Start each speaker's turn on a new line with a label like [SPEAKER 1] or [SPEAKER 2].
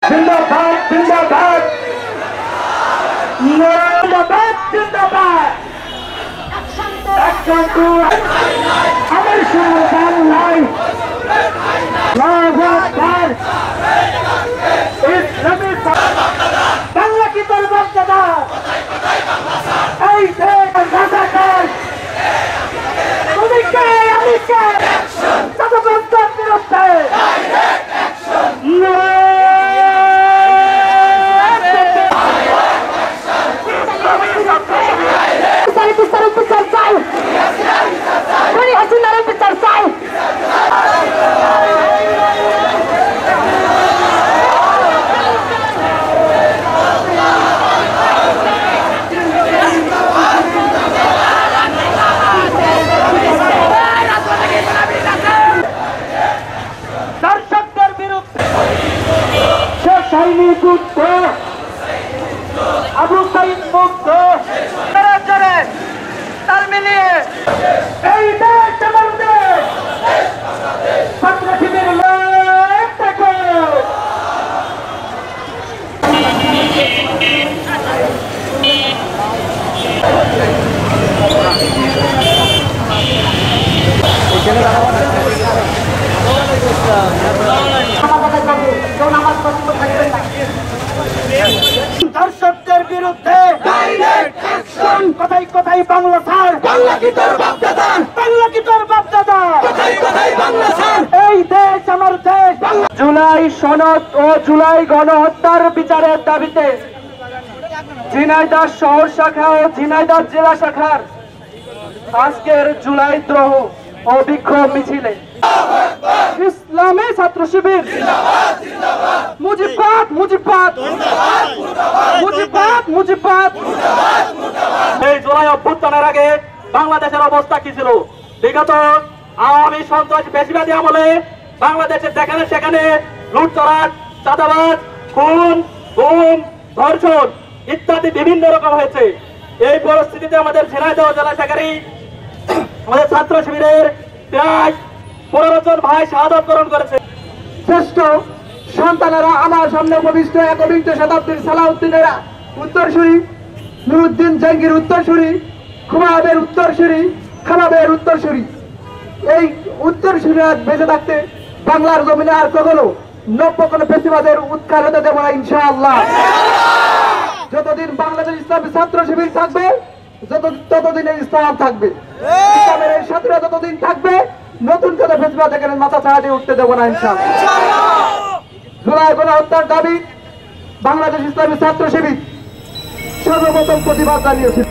[SPEAKER 1] জিন্দাবাদ জিন্দাবাদ জিন্দাবাদ জিন্দাবাদ আমার সমাধান নাই বাংলা কি তোর বাচ্চাটা এই তুমি কে আমি কে চাঁদাবাজদের বিরুদ্ধে আবু সাইদ মুক্ত তার মিলিয়ে এই দেশ আমার দেশ ছাত্র শিবির দর্শকদের বিরুদ্ধে কোথায় কোথায় বাংলা ছাড় বাংলা কি তোর বাপদাদা বাংলা কি তোর বাপদাদা কোথায় কোথায় বাংলা ছাড় এই দেশ আমার দেশ জুলাই সনদ ও জুলাই গণহত্যার বিচারের দাবিতে ঝিনাইদহ শহর শাখা ও ঝিনাইদহ জেলা শাখার আজকের জুলাই দ্রোহ ও বিক্ষোভ মিছিলে ইসলামী ছাত্র শিবির মুজিবাদ মুজিবাদ মুজিবাদ মুজিবাদ। এই জুলাই অভ্যুত্থানের আগে বাংলাদেশের অবস্থা কি ছিল? বিগত আওয়ামী সন্ত্রাসী পেশিবাদী আমলে বাংলাদেশের যেখানে সেখানে লুটতরাট, চাঁদাবাজ, খুন, গুম, ধর্ষণ ইত্যাদি বিভিন্ন রকম হয়েছে। এই পরিস্থিতিতে আমাদের ঝিনাইদহ জেলা শাখারই আমাদের ছাত্র শিবিরের প্রায় 15 জন ভাই শাহাদাত বরণ করেছে। শ্রেষ্ঠ সন্তানেরা আমার সামনে উপবিষ্ট একবিংশ শতাব্দীর সালাউদ্দিনেরা উত্তরসূরি, নুরুদ্দিন জাহাঙ্গীর উত্তরসূরি, খুমাবের উত্তরসূরি, খামাবের উত্তরসূরি। এই উত্তরসূরিরা বেঁচে থাকতে বাংলার জমিনে আর কখনো নব্য কোনো পেশিবাদের উৎখাত হতে দেব না ইনশাআল্লাহ। যতদিন বাংলাদেশ ইসলামী ছাত্র শিবির থাকবে ততদিন ইসলাম থাকবে, ইসলামের এই সাথীরা যতদিন থাকবে নতুন করে পেশিবাদ এখানে মাথা ছাড়া উঠতে দেব না ইনশাআল্লাহ। জুলাই গণহত্যার দাবি বাংলাদেশ ইসলামী ছাত্র শিবির সর্বপ্রথম প্রতিবাদ জানিয়েছে।